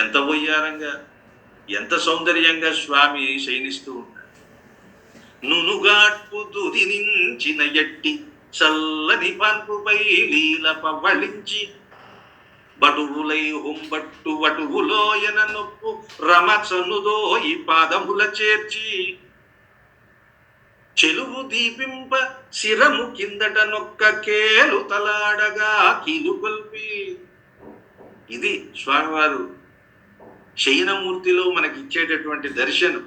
ఎంత వయ్యారంగా, ఎంత సౌందర్యంగా స్వామి శయనిస్తూ ఉంటాడు. నునుగాట్పు దుదినించిన ఎట్టి చల్లని పంపుపై లీల పవ్వళించి బటువులై హుంబట్టు వటువులోయన నొప్పు రమచనుదో ఈ పాదముల చేర్చి చెలువు దీపింప శిరము కిందట నొక్క కేలు తలాడగా కీలు కొల్పి. ఇది స్వామివారు శయనమూర్తిలో మనకి ఇచ్చేటటువంటి దర్శనం.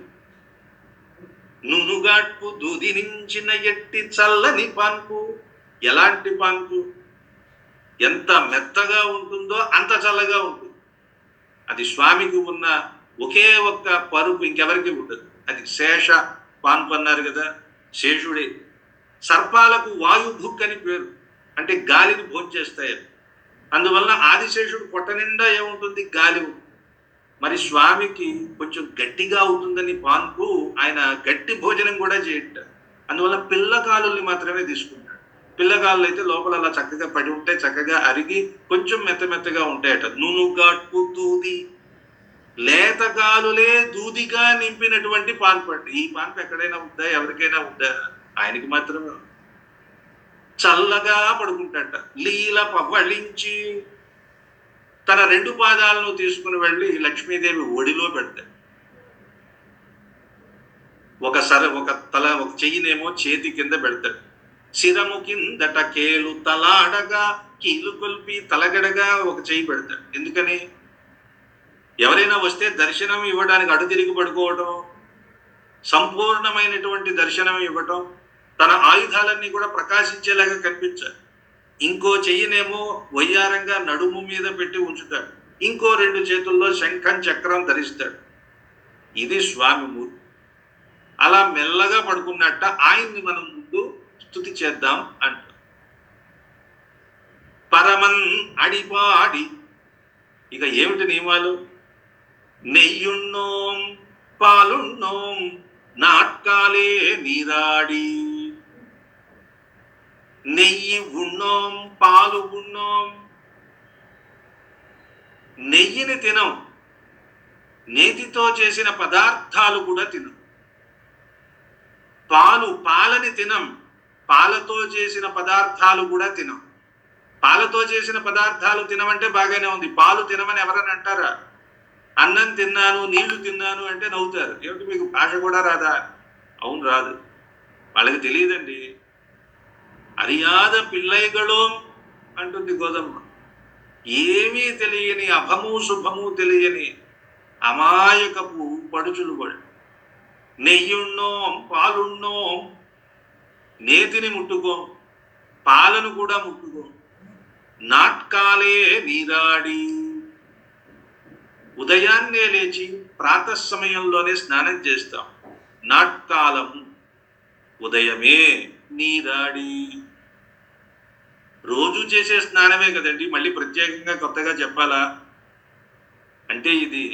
నునుగాట్పు దూదినించిన ఎట్టి చల్లని పాన్పు. ఎలాంటి పాన్పు? ఎంత మెత్తగా ఉంటుందో అంత చల్లగా ఉంటుంది. అది స్వామికి ఉన్న ఒకే ఒక్క పరుపు ఇంకెవరికి ఉండదు. అది శేష పాన్పు అన్నారు కదా, శేషుడే. సర్పాలకు వాయుభుక్ అని పేరు, అంటే గాలిని భోంచేస్తాయి. అందువల్ల ఆదిశేషుడు పొట్ట నిండా ఏముంటుంది? గాలి. మరి స్వామికి కొంచెం గట్టిగా అవుతుందని పాన్పు ఆయన గట్టి భోజనం కూడా చేయట. అందువల్ల పిల్లకాలుల్ని మాత్రమే తీసుకుంటాడు. పిల్లకాళ్ళు అయితే లోపల అలా చక్కగా పడి ఉంటే చక్కగా అరిగి కొంచెం మెత్తగా ఉంటాయట. నునుగాట్పు దూది, లేతకాలులే దూదిగా నింపినటువంటి పాన్పు అండి. ఈ పాన్పు ఎక్కడైనా ఉందా? ఎవరికైనా ఉందా? ఆయనకి మాత్రమే. చల్లగా పడుకుంటాట. లీల పవ్వళించి తన 2 పాదాలను తీసుకుని వెళ్ళి లక్ష్మీదేవి ఒడిలో పెడతాడు. ఒక చెయ్యినేమో చేతి కింద పెడతాడు. శిరము కిందట కేలు తలాడగా కీలు కొల్పి తలగడగా ఒక చెయ్యి పెడతాడు. ఎందుకని? ఎవరైనా వస్తే దర్శనం ఇవ్వడానికి అడు తిరిగి పడుకోవడం, సంపూర్ణమైనటువంటి దర్శనం ఇవ్వటం, తన ఆయుధాలన్నీ కూడా ప్రకాశించేలాగా కనిపించాలి. ఇంకో చెయ్యినేమో వయ్యారంగా నడుము మీద పెట్టి ఉంచుతాడు. ఇంకో 2 చేతుల్లో శంఖం చక్రం ధరిస్తాడు. ఇది స్వామి మూర్తి. అలా మెల్లగా పడుకున్నట్ట ఆయన్ని మనం ముందు స్తుతి చేద్దాం అంట. పరమన్ అడిపాడి. ఇక ఏమిటి నియమాలు? నెయ్యున్నోం పాలున్నోం నాట్కాలే నీరాడి. నెయ్యి ఉన్నోం పాలు ఉన్నోం. నెయ్యిని తినం, నేతితో చేసిన పదార్థాలు కూడా తినం. పాలని తినం, పాలతో చేసిన పదార్థాలు కూడా తినం. పాలతో చేసిన పదార్థాలు తినమంటే బాగానే ఉంది. పాలు తినమని ఎవరైనా అంటారా? అన్నం తిన్నాను, నీళ్లు తిన్నాను అంటే నవ్వుతారు. ఏమిటి మీకు భాష కూడా రాదా? అవును, రాదు. వాళ్ళకి తెలియదండి. అరియాద పిల్లైగళో అంటుంది గోదమ్మ. ఏమీ తెలియని, అభము శుభము తెలియని అమాయకపు పడుచులు వాళ్ళు. నెయ్యున్నోం పాలున్నోం. నేతిని ముట్టుకోం, పాలను కూడా ముట్టుకోం. నాట్కాలే నీరాడి. ఉదయాన్నే లేచి ప్రాతః సమయంలోనే స్నానం చేస్తాం. నాట్కాలం ఉదయమే నీరాడి. రోజు చేసే స్నానమే కదండి, మళ్ళీ ప్రత్యేకంగా కొత్తగా చెప్పాలా? అంటే ఇది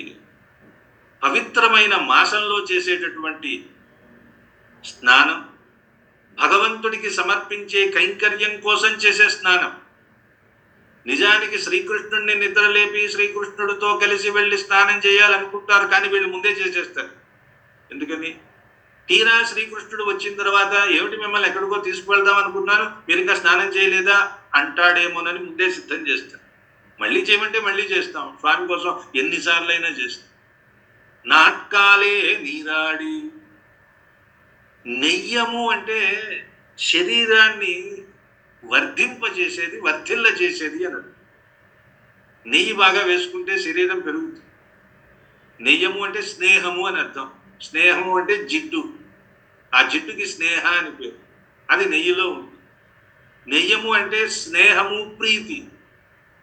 పవిత్రమైన మాసంలో చేసేటటువంటి స్నానం, భగవంతుడికి సమర్పించే కైంకర్యం కోసం చేసే స్నానం. నిజానికి శ్రీకృష్ణుడిని నిద్రలేపి శ్రీకృష్ణుడితో కలిసి వెళ్ళి స్నానం చేయాలనుకుంటారు, కానీ వీళ్ళు ముందే చేసేస్తారు. ఎందుకని? తీరా శ్రీకృష్ణుడు వచ్చిన తర్వాత ఏమిటి మిమ్మల్ని ఎక్కడికో తీసుకువెళ్దాం అనుకున్నాను, మీరు ఇంకా స్నానం చేయలేదా అంటాడేమోనని ముందే సిద్ధం చేస్తాం. మళ్ళీ చేయమంటే మళ్ళీ చేస్తాం. స్వామి కోసం ఎన్నిసార్లు అయినా చేస్తాం. నాట్కాలే నీరాడి. నెయ్యము అంటే శరీరాన్ని వర్ధింపజేసేది, వర్ధిల్ల చేసేది అన్నది. నెయ్యి బాగా వేసుకుంటే శరీరం పెరుగుతుంది. నెయ్యము అంటే స్నేహము అని అర్థం. స్నేహము అంటే జిడ్డు. ఆ జిడ్డుకి స్నేహ అని పేరు. అది నెయ్యిలో ఉంది. నెయ్యము అంటే స్నేహము, ప్రీతి.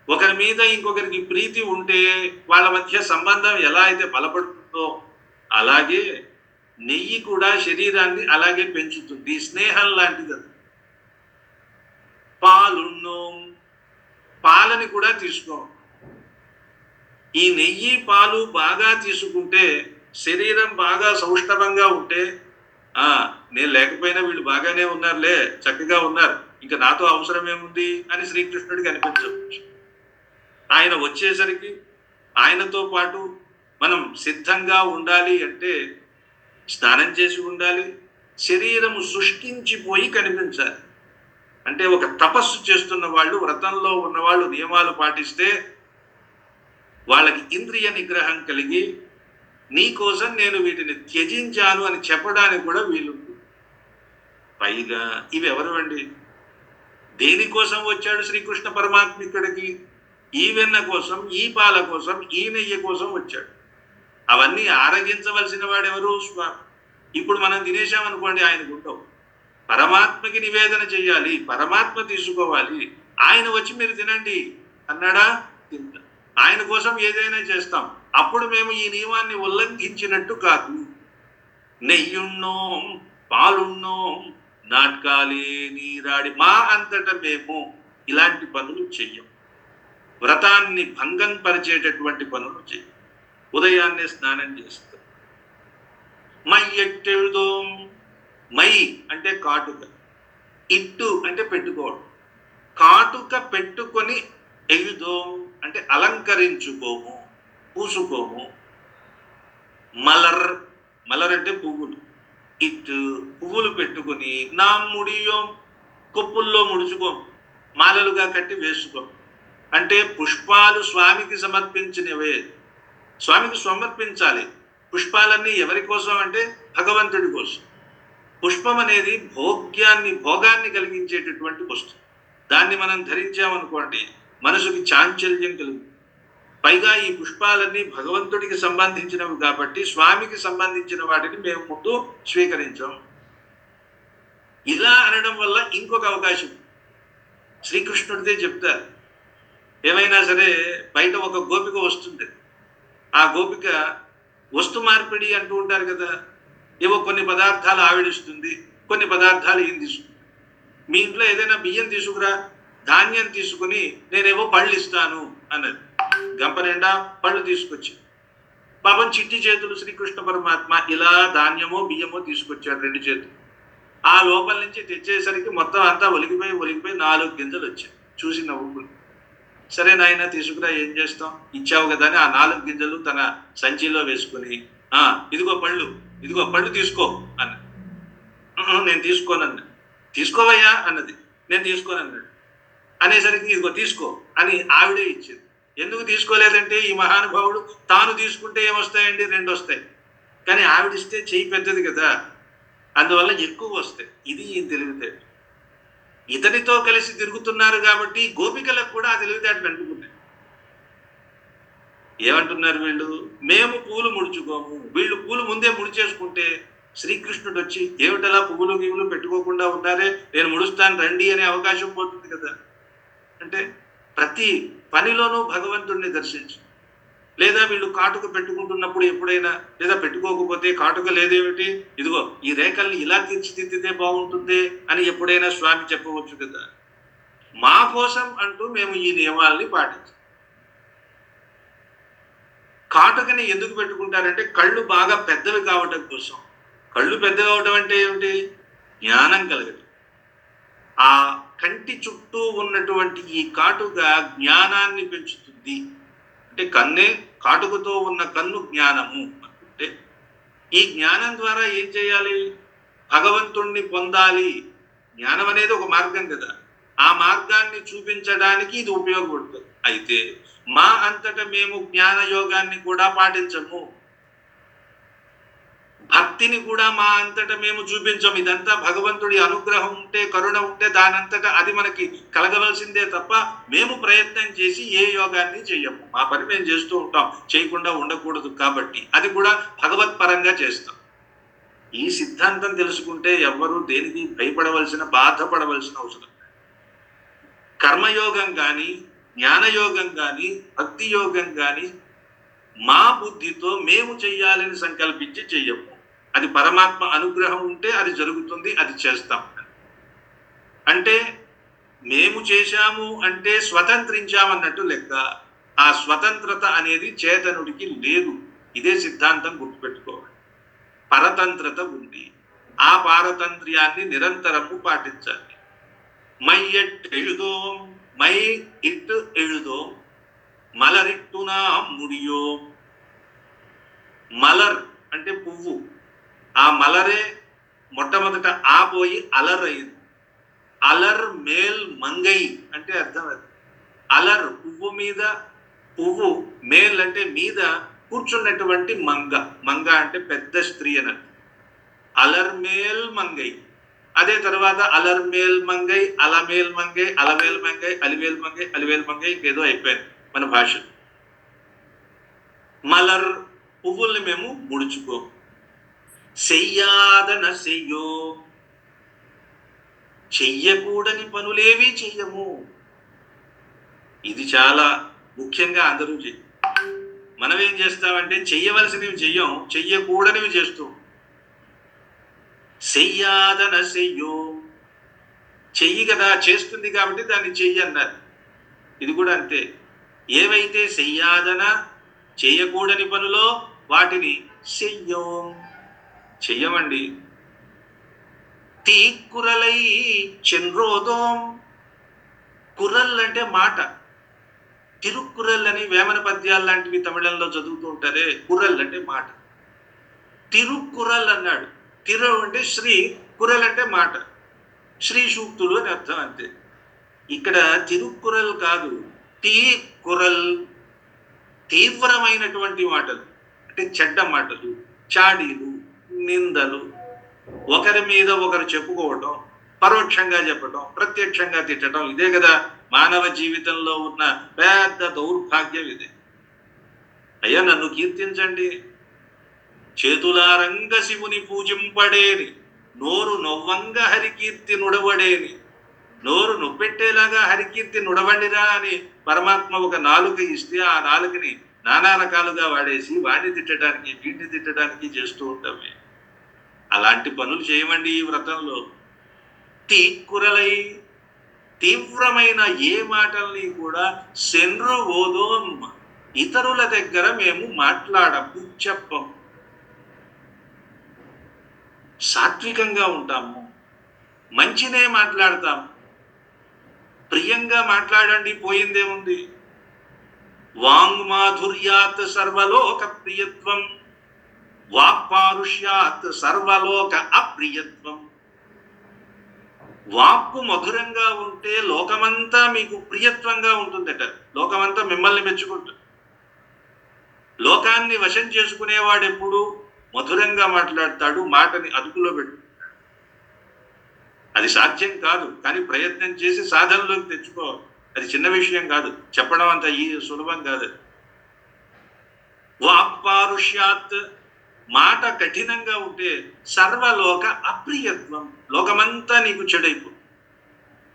ఒకరి మీద ఇంకొకరికి ప్రీతి ఉంటే వాళ్ళ మధ్య సంబంధం ఎలా అయితే బలపడుతుందో అలాగే నెయ్యి కూడా శరీరాన్ని అలాగే పెంచుతుంది. స్నేహం లాంటిది. పాలున్నోం. పాలని కూడా తీసుకోం. ఈ నెయ్యి పాలు బాగా తీసుకుంటే, శరీరం బాగా సౌష్ఠవంగా ఉంటే, నేను లేకపోయినా వీళ్ళు బాగానే ఉన్నారులే, చక్కగా ఉన్నారు, ఇంకా నాతో అవసరం ఏముంది అని శ్రీకృష్ణుడికి అనిపించవచ్చు. ఆయన వచ్చేసరికి ఆయనతో పాటు మనం సిద్ధంగా ఉండాలి అంటే స్నానం చేసి ఉండాలి, శరీరము శుష్కించిపోయి కనిపించాలి. అంటే ఒక తపస్సు చేస్తున్న వాళ్ళు, వ్రతంలో ఉన్నవాళ్ళు నియమాలు పాటిస్తే వాళ్ళకి ఇంద్రియ నిగ్రహం కలిగి నీ కోసం నేను వీటిని త్యజించాను అని చెప్పడానికి కూడా వీలుంటుంది. పైగా ఇవి ఎవరు దేనికోసం వచ్చాడు శ్రీకృష్ణ పరమాత్మ ఇక్కడికి? ఈ వెన్న కోసం, ఈ పాల కోసం, ఈ నెయ్యి కోసం వచ్చాడు. అవన్నీ ఆరగించవలసిన వాడెవరు? స్వామి. ఇప్పుడు మనం తినేశామనుకోండి, ఆయనకు ఉండవు. పరమాత్మకి నివేదన చెయ్యాలి, పరమాత్మ తీసుకోవాలి. ఆయన వచ్చి మీరు తినండి అన్నాడా? తింటా. ఆయన కోసం ఏదైనా చేస్తాం. అప్పుడు మేము ఈ నియమాన్ని ఉల్లంఘించినట్టు కాదు. నెయ్యున్నోం, పాలున్నోం, నాటకాలే నీరాడి మా అంతట మేము ఇలాంటి పనులు చెయ్యం. వ్రతాన్ని భంగం పరిచేటటువంటి పనులు చెయ్యం. ఉదయాన్నే స్నానం చేస్తాం. మై ఎట్టెഴുదోం, మై అంటే కాటుక, ఇట్టు అంటే పెట్టుకోవడం. కాటుక పెట్టుకొని ఎഴുదోం అంటే అలంకరించుకోము, పూసుకోము. మలర్, మలర్ అంటే పువ్వులు. ఇట్టు పువ్వులు పెట్టుకుని నా ముడియోం, కొప్పుల్లో ముడుచుకోం, మాలలుగా కట్టి వేసుకోం. అంటే పుష్పాలు స్వామికి సమర్పించినవే, స్వామికి సమర్పించాలి. పుష్పాలన్నీ ఎవరి కోసం అంటే భగవంతుడి కోసం. పుష్పం అనేది భోగాన్ని కలిగించేటటువంటి వస్తువు. దాన్ని మనం ధరించామనుకోండి, మనసుకి చాంచల్యం కలుగుతుంది. పైగా ఈ పుష్పాలన్నీ భగవంతుడికి సంబంధించినవి కాబట్టి స్వామికి సంబంధించిన వాటిని మేము ముందు స్వీకరించాం. ఇలా అనడం వల్ల ఇంకొక అవకాశం శ్రీకృష్ణుడిదే చెప్తారు. ఏమైనా సరే బయట ఒక గోపిక వస్తుంది, ఆ గోపిక వస్తు మార్పిడి అంటూ ఉంటారు కదా. ఏవో కొన్ని పదార్థాలు ఆవిడిస్తుంది, కొన్ని పదార్థాలు ఈయన తీసుకుంటుంది. మీ ఇంట్లో ఏదైనా బియ్యం తీసుకురా, ధాన్యం తీసుకుని నేనేవో పళ్ళు ఇస్తాను అన్నది. గంప నిండా పళ్ళు తీసుకొచ్చి పాపం చిట్టి చేతులు శ్రీకృష్ణ పరమాత్మ ఇలా ధాన్యమో బియ్యమో తీసుకొచ్చాడు, 2 చేతులు. ఆ లోపల నుంచి తెచ్చేసరికి మొత్తం అంతా ఒలిగిపోయి 4 గింజలు వచ్చాయి. చూసి నవ్వుకుని, సరే నాయన తీసుకురా, ఏం చేస్తాం, ఇచ్చావు కదా అని ఆ 4 గింజలు తన సంచిలో వేసుకుని ఇదిగో పళ్ళు తీసుకో అన్నది. నేను తీసుకోనన్నా. తీసుకోవయ్యా అన్నది. నేను తీసుకోనన్నాడు. అనేసరికి ఇదిగో తీసుకో అని ఆవిడే ఇచ్చింది. ఎందుకు తీసుకోలేదంటే ఈ మహానుభావుడు తాను తీసుకుంటే ఏమొస్తాయండి? 2 వస్తాయి. కానీ ఆవిడిస్తే చెయ్యి పెద్దది కదా, అందువల్ల ఎక్కువ వస్తాయి. ఇది ఈయన తెలివితేట. ఇతనితో కలిసి తిరుగుతున్నారు కాబట్టి గోపికలకు కూడా ఆ తెలివితేటలు అంటుకున్నాయి. ఏమంటున్నారు వీళ్ళు? మేము పూలు ముడుచుకోము. వీళ్ళు పూలు ముందే ముడిచేసుకుంటే శ్రీకృష్ణుడు వచ్చి ఏమిటలా పువ్వులు గీవులు పెట్టుకోకుండా ఉన్నారే, నేను ముడుస్తాను రండి అనే అవకాశం పోతుంది కదా. అంటే ప్రతి పనిలోనూ భగవంతుడిని దర్శించు. లేదా వీళ్ళు కాటుక పెట్టుకుంటున్నప్పుడు ఎప్పుడైనా, లేదా పెట్టుకోకపోతే కాటుక లేదేమిటి, ఇదిగో ఈ రేఖల్ని ఇలా తీర్చిదిద్దితే బాగుంటుంది అని ఎప్పుడైనా స్వామి చెప్పవచ్చు కదా. మా కోసం అంటూ మేము ఈ నియమాల్ని పాటించాం. కాటుకని ఎందుకు పెట్టుకుంటారంటే కళ్ళు బాగా పెద్దవి కావటం కోసం. కళ్ళు పెద్దవి అవటం అంటే ఏమిటి? జ్ఞానం కలగటం. ఆ కంటి చుట్టూ ఉన్నటువంటి ఈ కాటుక జ్ఞానాన్ని పెంచుతుంది. అంటే కన్నే, కాటుకతో ఉన్న కన్ను జ్ఞానము అంటే ఈ జ్ఞానం ద్వారా ఏం చేయాలి? భగవంతుణ్ణి పొందాలి. జ్ఞానం అనేది ఒక మార్గం కదా, ఆ మార్గాన్ని చూపించడానికి ఇది ఉపయోగపడుతుంది. అయితే మా అంతట మేము జ్ఞాన యోగాన్ని కూడా పాటించము, భక్తిని కూడా మా అంతటా మేము చూపించము. ఇదంతా భగవంతుడి అనుగ్రహం ఉంటే, కరుణ ఉంటే దానంతటా అది మనకి కలగవలసిందే తప్ప మేము ప్రయత్నం చేసి ఏ యోగాన్ని చెయ్యము. మా పని మేము చేస్తూ ఉంటాం, చేయకుండా ఉండకూడదు కాబట్టి అది కూడా భగవత్పరంగా చేస్తాం. ఈ సిద్ధాంతం తెలుసుకుంటే ఎవ్వరూ దేనికి భయపడవలసిన, బాధపడవలసిన అవసరం. కర్మయోగం కానీ, జ్ఞానయోగం కానీ, భక్తి యోగం కానీ మా బుద్ధితో మేము చెయ్యాలని సంకల్పించి చెయ్యము. అది పరమాత్మ అనుగ్రహం ఉంటే అది జరుగుతుంది, అది చేస్తాం. అంటే మేము చేశాము అంటే స్వతంత్రించామన్నట్టు లెక్క. ఆ స్వతంత్రత అనేది చేతనుడికి లేదు. ఇదే సిద్ధాంతం గుర్తుపెట్టుకోవాలి. పరతంత్రత ఉంది. ఆ పారతంత్ర్యాన్ని నిరంతరము పాటించాలి. మై ఎట్ ఎഴുదోం, మై ఇట్ ఎഴുదోం, మలరిట్టునా ముడియో. మలర్ అంటే పువ్వు, ఆ మలరే మొట్టమొదట ఆ పోయి అలర్ అయింది. అలర్ మేల్ మంగై అంటే అర్థం అది. అలర్ పువ్వు మీద, పువ్వు మేల్ అంటే మీద కూర్చున్నటువంటి మంగ. మంగ అంటే పెద్ద స్త్రీ అన్నట్టు. అలర్ మేల్ మంగై. అదే తర్వాత అలర్ మేల్ మంగై, అలమేల్ మంగై, అలమేల్ మంగై, అలివేల్ మంగై, అలివేల్ మంగై, ఇంకేదో అయిపోయింది మన భాష. మలర్ పువ్వుల్ని మేము ముడుచుకో. చెయ్యాదన చెయ్యో, చెయ్యకూడని పనులేవి చెయ్యము. ఇది చాలా ముఖ్యంగా అందరూ మనం ఏం చేస్తామంటే చెయ్యవలసినవి చెయ్యం, చెయ్యకూడనివి చేస్తూ. చెయ్యాదన చెయ్యో, చెయ్యి కదా చేస్తుంది కాబట్టి దాన్ని చెయ్యి అన్నారు. ఇది కూడా అంతే. ఏవైతే చెయ్యాదన చేయకూడని పనులో వాటిని చెయ్యమండి. తీక్కురలై చెన్రోదోం. కుర్రల్ అంటే మాట. తిరుక్కురల్ అని వేమన పద్యాలు లాంటివి తమిళంలో చదువుతూ ఉంటారే. కుర్రల్ అంటే మాట. తిరుక్కురల్ అన్నాడు. తిరు అంటే శ్రీ, కురల్ అంటే మాట. శ్రీ సూక్తులు అని అర్థం అంతే. ఇక్కడ తిరుక్కురల్ కాదు, కురల్. తీవ్రమైనటువంటి మాటలు అంటే చెడ్డ మాటలు, చాడీలు, నిందలు, ఒకరి మీద ఒకరు చెప్పుకోవటం, పరోక్షంగా చెప్పటం, ప్రత్యక్షంగా తిట్టడం. ఇదే కదా మానవ జీవితంలో ఉన్న పెద్ద దౌర్భాగ్యం. ఇదే. అయ్యా నన్ను కీర్తించండి, చేతులారంగ శివుని పూజింపడేని, నోరు నొవ్వంగ హరికీర్తి నుడవడేని. నోరు నొప్పెట్టేలాగా హరికీర్తి నుడవండిరా అని పరమాత్మ ఒక నాలుక ఇస్తే ఆ నాలుకని నానా రకాలుగా వాడేసి వాడిని తిట్టడానికి వీటిని తిట్టడానికి చేస్తూ ఉంటామే. అలాంటి పనులు చేయమండి ఈ వ్రతంలో. తీక్కురలై, తీవ్రమైన ఏ మాటల్ని కూడా సెన్రు ఓదోం, ఇతరుల దగ్గర మేము మాట్లాడము, చెప్పము. సాత్వికంగా ఉంటాము, మంచినే మాట్లాడతాము. ప్రియంగా మాట్లాడండి, పోయిందేముంది. వాంగ్మాధుర్యాత్ సర్వలోక ప్రియత్వం, వాక్పారుష్యాత్ సర్వలోక అప్రియత్వం. వాక్కు మధురంగా ఉంటే లోకమంతా మీకు ప్రియత్వంగా ఉంటుందట. లోకమంతా మిమ్మల్ని మెచ్చుకుంటుంది. లోకాన్ని వశం చేసుకునేవాడు ఎప్పుడు మధురంగా మాట్లాడతాడు, మాటని అదుపులో పెట్టు. అది సాధ్యం కాదు, కానీ ప్రయత్నం చేసి సాధనలోకి తెచ్చుకోవాలి. అది చిన్న విషయం కాదు, చెప్పడం అంత ఈ సులభం కాదు. వాక్పారుష్యాత్, మాట కఠినంగా ఉంటే సర్వలోక అప్రియత్వం, లోకమంతా నీకు చెడైపో,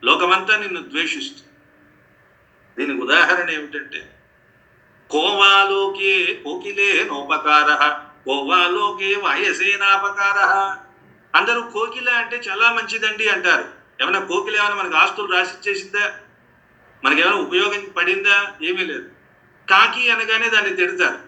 లోకమంతా నిన్ను ద్వేషిస్తుంది. దీనికి ఉదాహరణ ఏమిటంటే కోవాలోకే కోకిలే నోపకార, కోవాలోకే వాయసేనాపకార. అందరూ కోకిల అంటే చాలా మంచిదండి అంటారు. ఏమైనా కోకిల ఏమైనా మనకు ఆస్తులు రాసిచ్చేసిందా? మనకేమైనా ఉపయోగం పడిందా? ఏమీ లేదు. కాకి అనగానే దాన్ని తిడతారు.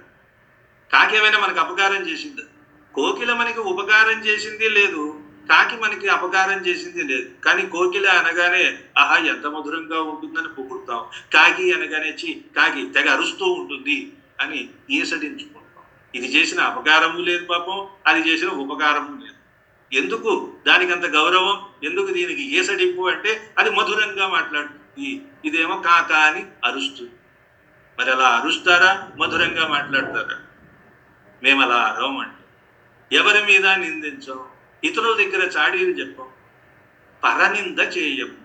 కాకి ఏమైనా మనకు అపకారం చేసిందా? కోకిల మనకి ఉపకారం చేసింది లేదు, కాకి మనకి అపకారం చేసింది లేదు. కానీ కోకిల అనగానే ఆహా ఎంత మధురంగా ఉంటుందని పొగుడుతాం. కాకి అనగానే కాకి తెగ అరుస్తూ ఉంటుంది అని ఈసడించుకుంటాం. ఇది చేసిన అపకారము లేదు పాపం, అది చేసిన ఉపకారము లేదు. ఎందుకు దానికి అంత గౌరవం? ఎందుకు దీనికి ఈసడింపు అంటే అది మధురంగా మాట్లాడుతుంది, ఇదేమో కాక అని అరుస్తుంది. మరి అలా అరుస్తారా, మధురంగా మాట్లాడతారా? మేము అలా అరవమండి. ఎవరి మీద నిందించం, ఇతరుల దగ్గర చాడీలు చెప్పం, పరనింద చేయము.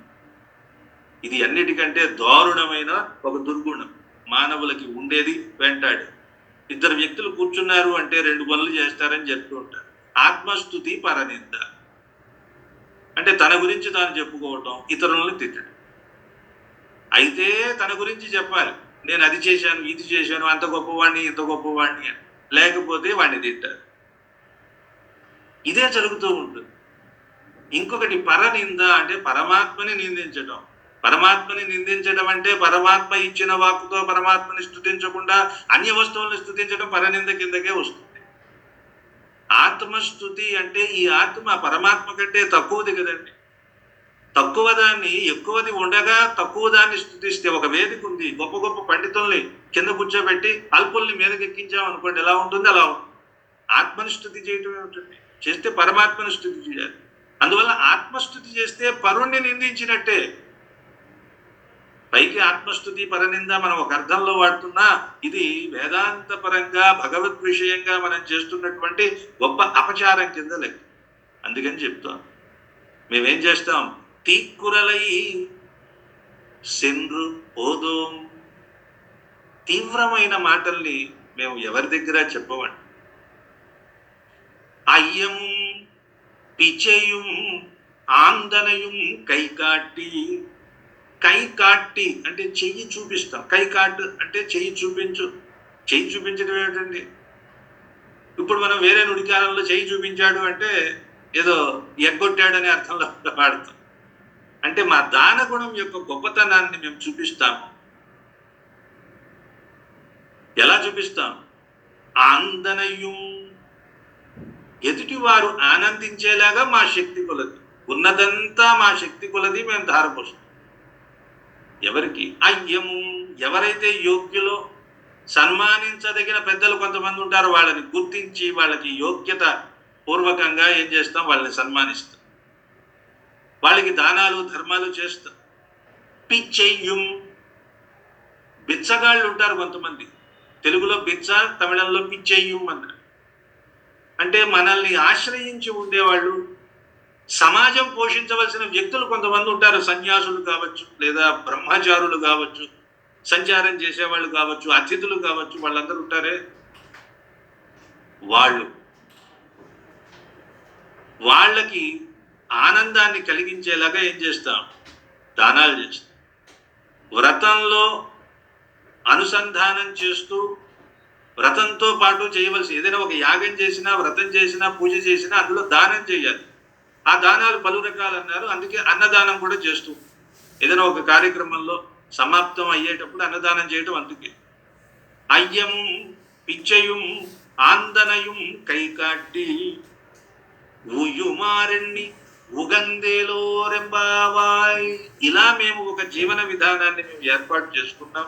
ఇది అన్నిటికంటే దారుణమైన ఒక దుర్గుణం మానవులకి ఉండేది, వెంటాడి. ఇద్దరు వ్యక్తులు కూర్చున్నారు అంటే రెండు పనులు చేస్తారని చెప్తూ ఉంటారు. ఆత్మస్తుతి, పరనింద. అంటే తన గురించి తాను చెప్పుకోవటం, ఇతరులను తిట్టడం. అయితే తన గురించి చెప్పాలి, నేను అది చేశాను, ఇది చేశాను, అంత గొప్పవాణ్ణి, ఇంత గొప్పవాణ్ణి అని. లేకపోతే వాడిని తిట్టారు. ఇదే జరుగుతూ ఉంటుంది. ఇంకొకటి పరనింద అంటే పరమాత్మని నిందించడం. పరమాత్మని నిందించడం అంటే పరమాత్మ ఇచ్చిన వాక్కుతో పరమాత్మని స్తుతించకుండా అన్య వస్తువులను స్తుతించడం పరనింద కిందకే వస్తుంది. ఆత్మస్తుతి అంటే ఈ ఆత్మ పరమాత్మ కంటే తక్కువది కదండి. తక్కువ దాన్ని ఎక్కువది ఉండగా తక్కువ దాన్ని స్తుతిస్తే, ఒక వేదిక ఉంది, గొప్ప గొప్ప పండితుల్ని కింద కూర్చోబెట్టి అల్పుల్ని మీదకి ఎక్కించాం అనుకోండి, ఎలా ఉంటుంది? అలా ఉంటుంది. ఆత్మని స్థుతి చేయటం ఏమిటండి? చేస్తే పరమాత్మని స్థుతి చేయాలి. అందువల్ల ఆత్మస్థుతి చేస్తే పరుణ్ణి నిందించినట్టే. పైకి ఆత్మస్థుతి పరనింద మనం ఒక అర్థంలో వాడుతున్నా, ఇది వేదాంత పరంగా భగవద్ విషయంగా మనం చేస్తున్నటువంటి గొప్ప అపచారం కింద లెక్క. అందుకని చెప్తాం, మేమేం చేస్తాం? తీక్కురలై సెన్రు ఓదోం. తీవ్రమైన మాటల్ని మేము ఎవరి దగ్గర చెప్పమండి. అయ్యం పిచెயும் ఆందనయం కైకాట్టి. కైకాట్టి అంటే చెయ్యి చూపిస్తాం. కైకాట్టు అంటే చెయ్యి చూపించు. చెయ్యి చూపించడం ఏమిటండి? ఇప్పుడు మనం వేరే నుడికాలంలో చెయ్యి చూపించాడు అంటే ఏదో ఎగ్గొట్టాడనే అర్థంలో వాడతాం. అంటే మా దాన గుణం యొక్క గొప్పతనాన్ని మేము చూపిస్తాము. ఎలా చూపిస్తాం? ఆందనయం, ఎదుటివారు ఆనందించేలాగా మా శక్తి కొలది, ఉన్నదంతా మా శక్తి కొలది మేము ధారపోస్తాం. ఎవరికి? అయ్యము, ఎవరైతే యోగ్యులో, సన్మానించదగిన పెద్దలు కొంతమంది ఉంటారు, వాళ్ళని గుర్తించి వాళ్ళకి యోగ్యత పూర్వకంగా ఏం చేస్తాం? వాళ్ళని సన్మానిస్తాం, వాళ్ళకి దానాలు ధర్మాలు చేస్తాం. పిచ్చెయ్యం, బిచ్చగాళ్ళు ఉంటారు కొంతమంది. తెలుగులో బిచ్చ, తమిళంలో పిచ్చెయ్యం అన్నారు. అంటే మనల్ని ఆశ్రయించి ఉండేవాళ్ళు, సమాజం పోషించవలసిన వ్యక్తులు కొంతమంది ఉంటారు. సన్యాసులు కావచ్చు, లేదా బ్రహ్మచారులు కావచ్చు, సంచారం చేసేవాళ్ళు కావచ్చు, అతిథులు కావచ్చు, వాళ్ళందరూ ఉంటారే, వాళ్ళకి ఆనందాన్ని కలిగించేలాగా ఏం చేస్తాం? దానాలు చేస్తాం. వ్రతంలో అనుసంధానం చేస్తూ, వ్రతంతో పాటు చేయవలసి ఏదైనా ఒక యాగం చేసినా, వ్రతం చేసినా, పూజ చేసినా అందులో దానం చేయాలి. ఆ దానాలు పలు రకాలు అన్నారు. అందుకే అన్నదానం కూడా చేస్తూ, ఏదైనా ఒక కార్యక్రమంలో సమాప్తం అయ్యేటప్పుడు అన్నదానం చేయటం. అందుకే అయ్యం పిచ్చయం ఆందనయం కైకాట్టి ఉయుమారెన్ని ఉగందేలో రెంబావాయ్. ఇలా మేము ఒక జీవన విధానాన్ని మేము ఏర్పాటు చేసుకున్నాం.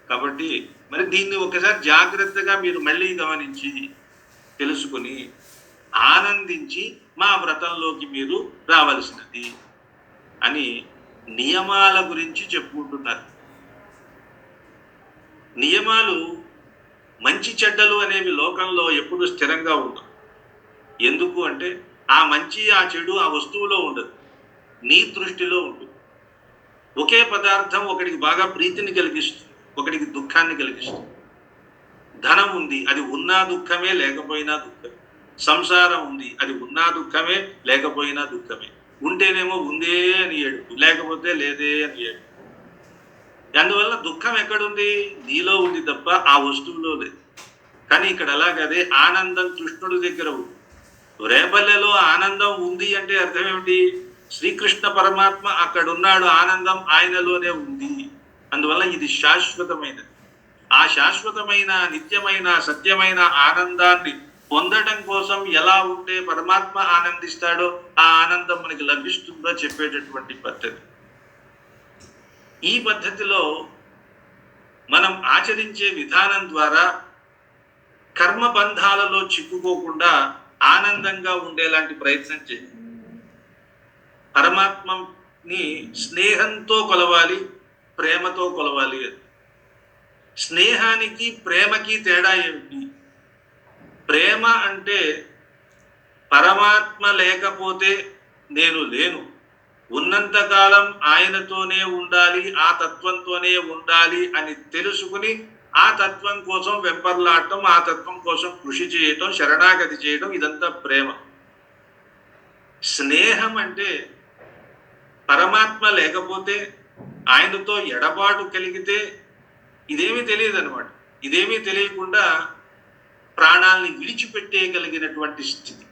కాబట్టి మరి దీన్ని ఒకసారి జాగ్రత్తగా మీరు మళ్ళీ గమనించి తెలుసుకుని ఆనందించి మా వ్రతంలోకి మీరు రావలసినది అని నియమాల గురించి చెప్పుకుంటున్నారు. నియమాలు, మంచి చెడ్డలు అనేవి లోకంలో ఎప్పుడు స్థిరంగా ఉండవు. ఎందుకు అంటే ఆ మంచి ఆ చెడు ఆ వస్తువులో ఉండదు, నీ దృష్టిలో ఉంటుంది. ఒకే పదార్థం ఒకడికి బాగా ప్రీతిని కలిగిస్తుంది, ఒకడికి దుఃఖాన్ని కలిగిస్తుంది. ధనం ఉంది, అది ఉన్నా దుఃఖమే లేకపోయినా దుఃఖమే. సంసారం ఉంది, అది ఉన్నా దుఃఖమే లేకపోయినా దుఃఖమే. ఉంటేనేమో ఉందే అని ఏడుపు, లేకపోతే లేదే అని ఏడుపు. అందువల్ల దుఃఖం ఎక్కడుంది? నీలో ఉంది తప్ప ఆ వస్తువులో లేదు. కానీ ఇక్కడ అలాగదే ఆనందం కృష్ణుడి దగ్గర ఉంది. రేపల్లెలో ఆనందం ఉంది అంటే అర్థం ఏమిటి? శ్రీకృష్ణ పరమాత్మ అక్కడున్నాడు, ఆనందం ఆయనలోనే ఉంది. అందువల్ల ఇది శాశ్వతమైనది. ఆ శాశ్వతమైన, నిత్యమైన, సత్యమైన ఆనందాన్ని పొందడం కోసం ఎలా ఉంటే పరమాత్మ ఆనందిస్తాడో ఆ ఆనందం మనకి లభిస్తుందో చెప్పేటటువంటి పద్ధతి. ఈ పద్ధతిలో మనం ఆచరించే విధానం ద్వారా కర్మబంధాలలో చిక్కుకోకుండా ఆనందంగా ఉండేలాంటి ప్రయత్నం చేయాలి. పరమాత్మని స్నేహంతో కొలవాలి, ప్రేమతో కొలవాలి. స్నేహానికి ప్రేమకి తేడా ఏమిటి? ప్రేమ అంటే పరమాత్మ లేకపోతే నేను లేను, ఉన్నంతకాలం ఆయనతోనే ఉండాలి, ఆ తత్వంతోనే ఉండాలి అని తెలుసుకుని ఆ తత్వం కోసం వెంపర్లాడటం, ఆ తత్వం కోసం కృషి చేయటం, శరణాగతి చేయటం, ఇదంతా ప్రేమ. స్నేహం అంటే పరమాత్మ లేకపోతే, ఆయనతో ఎడబాటు కలిగితే ఇదేమీ తెలియదు అనమాట. ఇదేమీ తెలియకుండా ప్రాణాలని విడిచిపెట్టేయగలిగినటువంటి స్థితి.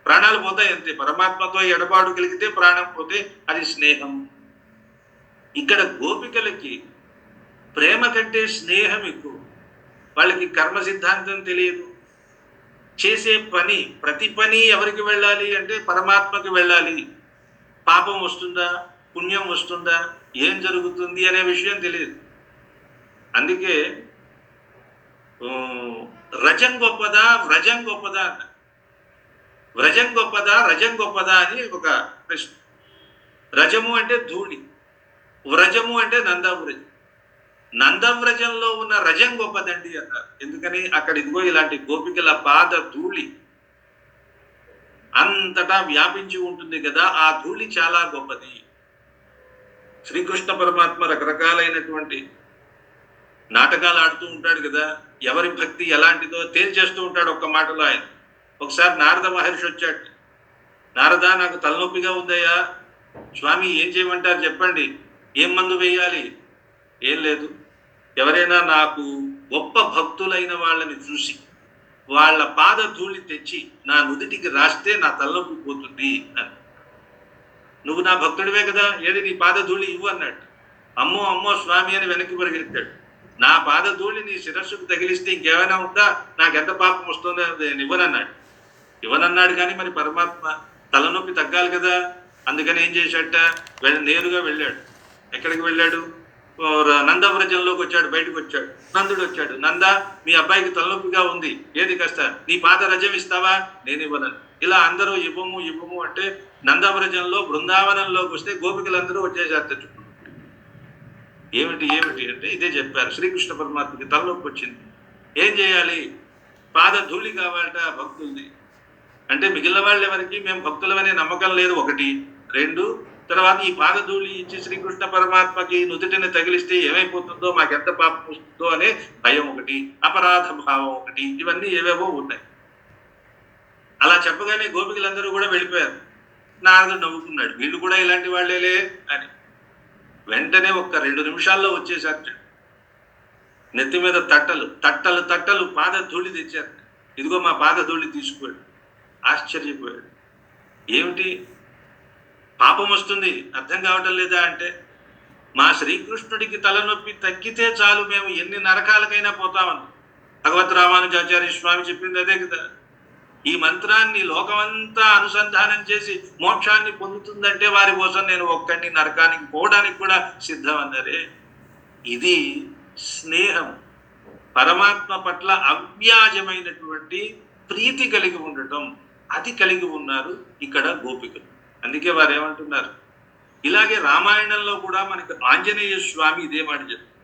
ప్రాణాలు పోతాయి అంతే. పరమాత్మతో ఎడబాటు కలిగితే ప్రాణం పోతే అది స్నేహం. ఇక్కడ గోపికలకి ప్రేమ కంటే స్నేహం ఎక్కువ. వాళ్ళకి కర్మ సిద్ధాంతం తెలియదు. చేసే పని, ప్రతి పని ఎవరికి వెళ్ళాలి అంటే పరమాత్మకి వెళ్ళాలి. పాపం వస్తుందా? పుణ్యం వస్తుందా, ఏం జరుగుతుంది అనే విషయం తెలియదు. అందుకే రజం గొప్పదా వ్రజం గొప్పదా అన్న. వ్రజం గొప్పదా రజం గొప్పదా అని ఒక ప్రశ్న. రజము అంటే ధూళి, వ్రజము అంటే నందవ్రజం. నందవ్రజంలో ఉన్న రజం గొప్పదండి అన్నారు. ఎందుకని అక్కడ ఇదిగో ఇలాంటి గోపికల పాద ధూళి అంతటా వ్యాపించి ఉంటుంది కదా, ఆ ధూళి చాలా గొప్పది. శ్రీకృష్ణ పరమాత్మ రకరకాలైనటువంటి నాటకాలు ఆడుతూ ఉంటాడు కదా, ఎవరి భక్తి ఎలాంటిదో తేల్చేస్తూ ఉంటాడు ఒక్క మాటలో ఆయన. ఒకసారి నారద మహర్షి వచ్చాడు. నారద, నాకు తలనొప్పిగా ఉందయ్యా, స్వామి ఏం చేయమంటారు చెప్పండి, ఏం మందు వేయాలి? ఏం లేదు, ఎవరైనా నాకు గొప్ప భక్తులైన వాళ్ళని చూసి వాళ్ళ పాద ధూళి తెచ్చి నా నుదిటికి రాస్తే నా తలనొప్పి పోతుంది అని. నువ్వు నా భక్తుడివే కదా, ఏది నీ పాద ధూళి ఇవ్వు అన్నాడు. అమ్మో అమ్మో స్వామి అని వెనక్కి పరిగెత్తాడు. నా పాద ధూళి నీ శిరస్సుకు తగిలిస్తే ఇంకేమైనా ఉందా, నాకెంత పాపం వస్తుందో ఇవ్వనన్నాడు. ఇవ్వనన్నాడు కానీ మరి పరమాత్మ తలనొప్పి తగ్గాలి కదా, అందుకని ఏం చేశాట, నేరుగా వెళ్ళాడు. ఎక్కడికి వెళ్ళాడు? నందవ్రజంలోకి వచ్చాడు. బయటకు వచ్చాడు. నందుడు వచ్చాడు. నంద, మీ అబ్బాయికి తలనొప్పిగా ఉంది, ఏది కాస్త నీ పాద రజం ఇస్తావా? నేను ఇవ్వను. ఇలా అందరూ ఇవ్వము ఇవ్వము అంటే నందవ్రజంలో బృందావనంలోకి వస్తే గోపికలందరూ వచ్చేసారు తెచ్చుకుంటారు. ఏమిటి ఏమిటి అంటే ఇదే చెప్పారు. శ్రీకృష్ణ పరమాత్మకి తలనొప్పి వచ్చింది, ఏం చేయాలి? పాద ధూళి కావాలట భక్తుల్ని. అంటే మిగిలిన వాళ్ళు ఎవరికి మేము భక్తులమనే నమ్మకం లేదు, ఒకటి. రెండు, తర్వాత ఈ పాద ధూళి ఇచ్చి శ్రీకృష్ణ పరమాత్మకి నుదుటిని తగిలిస్తే ఏమైపోతుందో, మాకెంత పాపం వస్తుందో అనే భయం ఒకటి, అపరాధ భావం ఒకటి, ఇవన్నీ ఏవేవో ఉన్నాయి. అలా చెప్పగానే గోపికలందరూ కూడా వెళ్ళిపోయారు. నారదుడు నవ్వుకున్నాడు, వీళ్ళు కూడా ఇలాంటి వాళ్ళేలే అని. వెంటనే ఒక్క 2 నిమిషాల్లో వచ్చేసారు. నెత్తి మీద తట్టలు తట్టలు తట్టలు పాద ధూళి తెచ్చారు. ఇదిగో మా పాద ధూళి తీసుకుపోయాడు. ఆశ్చర్యపోయాడు. ఏమిటి పాపం వస్తుంది అర్థం కావటం లేదా అంటే, మా శ్రీకృష్ణుడికి తలనొప్పి తగ్గితే చాలు మేము ఎన్ని నరకాలకైనా పోతామని భగవత్ రామానుజాచార్య స్వామి చెప్పింది అదే కదా. ఈ మంత్రాన్ని లోకమంతా అనుసంధానం చేసి మోక్షాన్ని పొందుతుందంటే వారి కోసం నేను ఒక్కడిని నరకానికి పోవడానికి కూడా సిద్ధం అన్నారే. ఇది స్నేహం, పరమాత్మ పట్ల అవ్యాజమైనటువంటి ప్రీతి కలిగి ఉండటం, అది కలిగి ఉన్నారు ఇక్కడ గోపికలు. అందుకే వారు ఏమంటున్నారు, ఇలాగే రామాయణంలో కూడా మనకు ఆంజనేయ స్వామి ఇదే మాట చెప్తారు,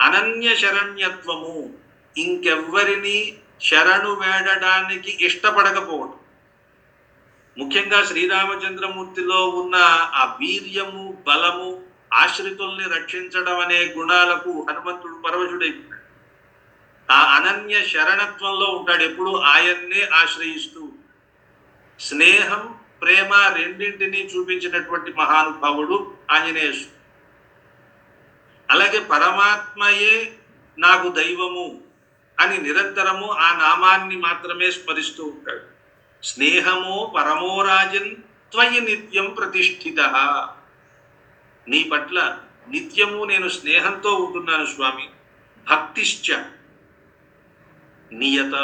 అనన్య శరణ్యత్వము, ఇంకెవ్వరిని శరణు వేడడానికి ఇష్టపడకపోవడం. ముఖ్యంగా శ్రీరామచంద్రమూర్తిలో ఉన్న ఆ వీర్యము, బలము, ఆశ్రితుల్ని రక్షించడం అనే గుణాలకు హనుమంతుడు పరవశుడైపోయాడు. ఆ అనన్య శరణత్వంలో ఉంటాడు, ఎప్పుడు ఆయన్నే ఆశ్రయిస్తూ. స్నేహం, ప్రేమ రెండింటినీ చూపించినటువంటి మహానుభావుడు ఆంజనేయ స్వామి. అలాగే పరమాత్మయే నాకు దైవము అని నిరంతరము ఆ నామాన్ని మాత్రమే స్మరిస్తూ ఉంటాడు. స్నేహమో పరమోరాజన్ త్వయి నిత్యం ప్రతిష్ఠిత. నీ పట్ల నిత్యము నేను స్నేహంతో ఉంటున్నాను స్వామి. భక్తిశ్చ నియత,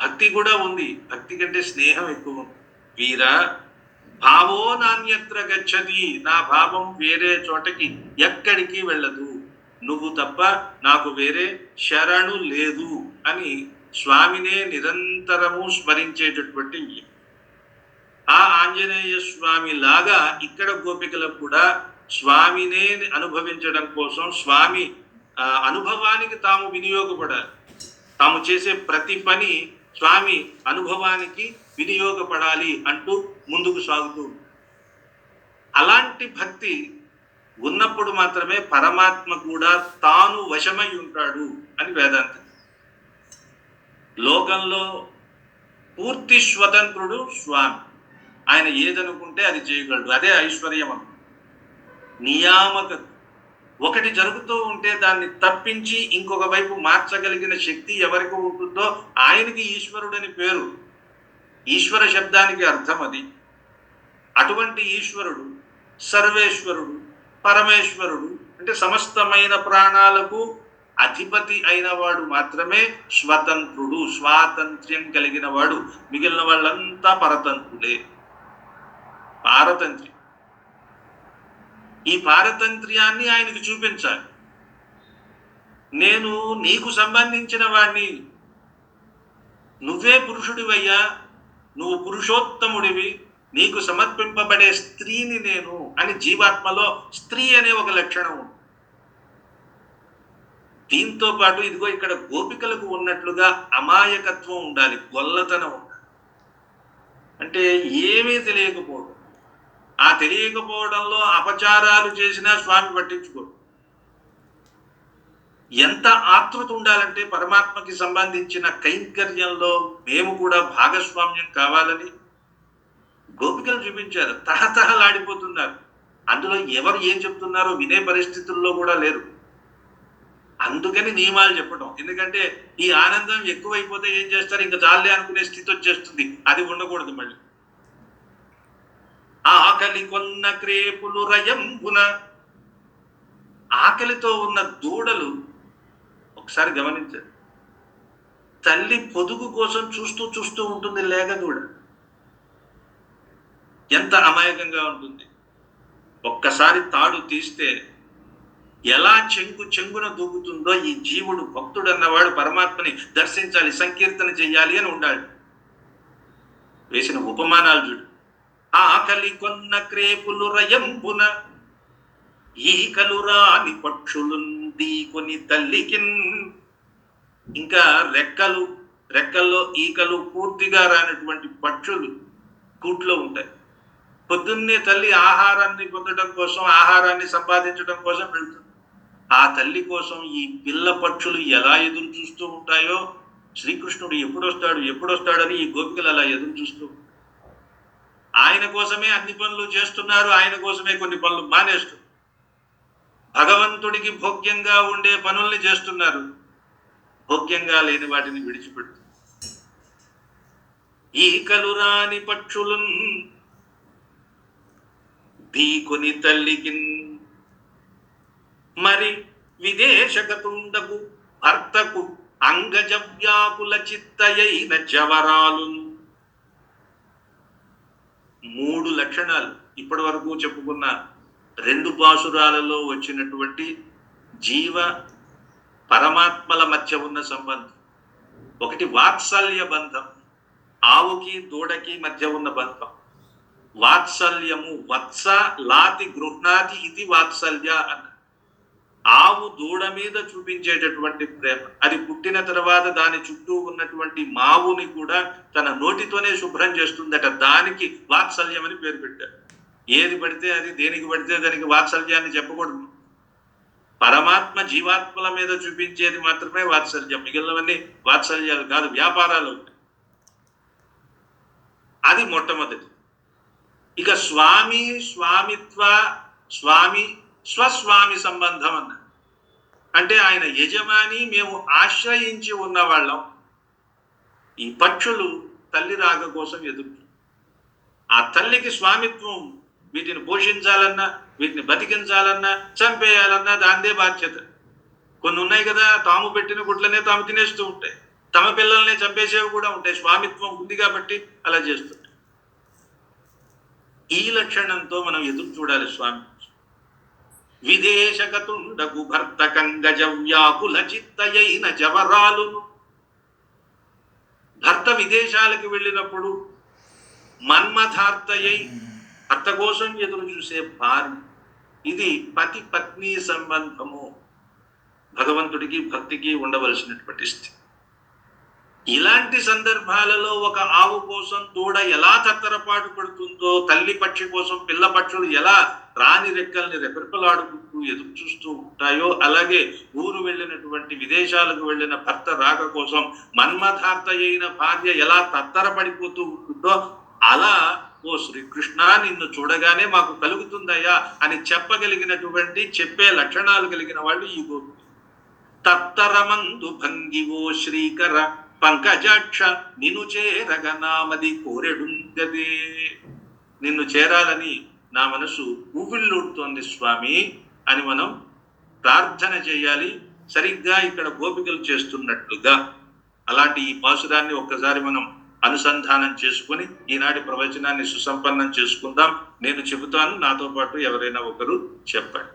భక్తి కూడా ఉంది, భక్తి కంటే స్నేహం ఎక్కువ ఉంది. వీర భావో నాన్యత్ర గచ్చతి, నా భావం వేరే చోటకి ఎక్కడికి వెళ్ళదు, నువ్వు తప్ప నాకు వేరే శరణు లేదు అని స్వామినే నిరంతరము స్మరించేటటువంటి ఆ ఆంజనేయ స్వామి లాగా ఇక్కడ గోపికలకు కూడా స్వామినే అనుభవించడం కోసం స్వామి అనుభవానికి తాము వినియోగపడాలి. తాము చేసే ప్రతి పని స్వామి అనుభవానికి వినియోగపడాలి అంటూ ముందుకు సాగుతూ, అలాంటి భక్తి ఉన్నప్పుడు మాత్రమే పరమాత్మ కూడా తాను వశమై ఉంటాడు అని వేదాంతం. లోకంలో పూర్తి స్వతంత్రుడు స్వామి, ఆయన ఏదనుకుంటే అది చేయగలడు, అదే ఐశ్వర్యం. నియామక ఒకటి జరుగుతూ ఉంటే దాన్ని తప్పించి ఇంకొక వైపు మార్చగలిగిన శక్తి ఎవరికి ఉంటుందో ఆయనకి ఈశ్వరుడని పేరు. ఈశ్వర శబ్దానికి అర్థం అది. అటువంటి ఈశ్వరుడు సర్వేశ్వరుడు, పరమేశ్వరుడు అంటే సమస్తమైన ప్రాణాలకు అధిపతి అయిన వాడు మాత్రమే స్వతంత్రుడు, స్వాతంత్ర్యం కలిగిన వాడు. మిగిలిన వాళ్ళంతా పరతంత్రులే, పారతంత్రి. ఈ పారతంత్ర్యాన్ని ఆయనకు చూపించాలి. నేను నీకు సంబంధించిన వాడిని, నువ్వే పురుషుడివయ్యా, నువ్వు పురుషోత్తముడివి, నీకు సమర్పింపబడే స్త్రీని నేను అని జీవాత్మలో స్త్రీ అనే ఒక లక్షణం ఉంది. దీంతో పాటు ఇదిగో ఇక్కడ గోపికలకు ఉన్నట్లుగా అమాయకత్వం ఉండాలి, గొల్లతనం ఉండాలి. అంటే ఏమీ తెలియకపోవడం, ఆ తెలియకపోవడంలో అపచారాలు చేసినా స్వామి పట్టించుకోడు. ఎంత ఆతృత ఉండాలంటే పరమాత్మకి సంబంధించిన కైంకర్యంలో మేము కూడా భాగస్వామ్యం కావాలని గోపికలు చూపించారు. తహతహలాడిపోతున్నారు. అందులో ఎవరు ఏం చెప్తున్నారో వినే పరిస్థితుల్లో కూడా లేరు. అందుకని నియమాలు చెప్పడం. ఎందుకంటే ఈ ఆనందం ఎక్కువైపోతే ఏం చేస్తారు, ఇంకా చాలే అనుకునే స్థితి వచ్చేస్తుంది. అది ఉండకూడదు. మళ్ళీ ఆకలి కొన్న క్రేపులు రయంబున, ఆకలితో ఉన్న దూడలు ఒకసారి గమనించారు. తల్లి పొదుగు కోసం చూస్తూ చూస్తూ ఉంటుంది లేక దూడ. ఎంత అమాయకంగా ఉంటుంది. ఒక్కసారి తాడు తీస్తే ఎలా చెంగున దూకుతుందో ఈ జీవుడు, భక్తుడు అన్నవాడు పరమాత్మని దర్శించాలి, సంకీర్తన చెయ్యాలి అని ఉండాలి. వేసిన ఉపమానాలు చూడు. ఆకలి కొన్న క్రేపులు రయంబున, ఈకలురాని పక్షులుంది కొని తల్లికిన్. ఇంకా రెక్కల్లో ఈకలు పూర్తిగా రానటువంటి పక్షులు కూట్లో ఉంటాయి. పొద్దున్నే తల్లి ఆహారాన్ని పొందడం కోసం, ఆహారాన్ని సంపాదించడం కోసం వెళ్తుంది. ఆ తల్లి కోసం ఈ పిల్ల పక్షులు ఎలా ఎదురు చూస్తూ ఉంటాయో, శ్రీకృష్ణుడు ఎప్పుడొస్తాడని ఈ గోపికలు అలా ఎదురు చూస్తూ, ఆయన కోసమే అన్ని పనులు చేస్తున్నారు, ఆయన కోసమే కొన్ని పనులు మానేస్తున్నారు. భగవంతుడికి భోగ్యంగా ఉండే పనుల్ని చేస్తున్నారు, భోగ్యంగా లేని వాటిని విడిచిపెడుతున్నారు. ఈకలు రాని పక్షులున్ ఢీకొని తల్లికిన్, మరి విదేశగతుండకు భర్తకు అంగజవ్యాకుల చిత్తయైన జవరాలు. 3 లక్షణాలు ఇప్పటి వరకు చెప్పుకున్న 2 పాసురాలలో వచ్చినటువంటి జీవ పరమాత్మల మధ్య ఉన్న సంబంధం. ఒకటి వాత్సల్య బంధం, ఆవుకి దూడకి మధ్య ఉన్న బంధం. వాత్సల్యము, వత్స లాతి గృహ్ణాతి ఇది వాత్సల్య అన్న. ఆవు దూడ మీద చూపించేటటువంటి ప్రేమ, అది పుట్టిన తర్వాత దాని చుట్టూ ఉన్నటువంటి మావుని కూడా తన నోటితోనే శుభ్రం చేస్తుందట. దానికి వాత్సల్యం అని పేరు పెట్టారు. ఏది పడితే అది, దేనికి పడితే దానికి వాత్సల్యాన్ని చెప్పకూడదు. పరమాత్మ జీవాత్మల మీద చూపించేది మాత్రమే వాత్సల్యం, మిగిలినవన్నీ వాత్సల్యాలు కాదు, వ్యాపారాలు. అది మొట్టమొదటి. ఇక స్వామిత్వ, స్వామి స్వస్వామి సంబంధం అన్న. అంటే ఆయన యజమాని, మేము ఆశ్రయించి ఉన్నవాళ్ళం. ఈ పక్షులు తల్లి రాక కోసం ఎదురు. ఆ తల్లికి స్వామిత్వం, వీటిని పోషించాలన్నా, వీటిని బతికించాలన్నా, చంపేయాలన్నా దాందే బాధ్యత. కొన్ని ఉన్నాయి కదా, తాము పెట్టిన గుడ్లనే తాము తినేస్తూ ఉంటాయి, తమ పిల్లల్ని చంపేసేవి కూడా ఉంటాయి. స్వామిత్వం ఉంది కాబట్టి అలా చేస్తుంటాయి. ఈ లక్షణంతో మనం ఎదురు చూడాలి స్వామి. విదేశగతుండగు భర్త కంగజవ్యాకుల చిత్తయైన జవరాలును. భర్త విదేశాలకు వెళ్ళినప్పుడు మన్మథార్తయై భర్త కోసం ఎదురు చూసే భార్య. ఇది పతి పత్ని సంబంధము, భగవంతుడికి భక్తికి ఉండవలసినటువంటి స్థితి. ఇలాంటి సందర్భాలలో ఒక ఆవు కోసం దూడ ఎలా తత్తరపాటు పడుతుందో, తల్లి పక్షి కోసం పిల్ల పక్షులు ఎలా రాని రెక్కల్ని రెపెరపలాడుకుంటూ ఎదురు చూస్తూ ఉంటాయో, అలాగే ఊరు వెళ్ళినటువంటి, విదేశాలకు వెళ్ళిన భర్త రాక కోసం మన్మథార్త అయిన భార్య ఎలా తత్తరపడిపోతూ ఉంటుందో, అలా ఓ శ్రీకృష్ణ నిన్ను చూడగానే మాకు కలుగుతుందయ్యా అని చెప్పే లక్షణాలు కలిగిన వాళ్ళు ఈ గోపి. తత్తరమందు భంగివో శ్రీకర పంకజాక్ష నిన్ను చేరగ నామది కోరెడుంగదే. నిన్ను చేరాలని నా మనసు ఊవిళ్ళూడుతోంది స్వామి అని మనం ప్రార్థన చేయాలి, సరిగ్గా ఇక్కడ గోపికలు చేస్తున్నట్లుగా. అలాంటి ఈ పాసురాన్ని ఒక్కసారి మనం అనుసంధానం చేసుకుని ఈనాటి ప్రవచనాన్ని సుసంపన్నం చేసుకుందాం. నేను చెబుతాను, నాతో పాటు ఎవరైనా ఒకరు చెప్పండి.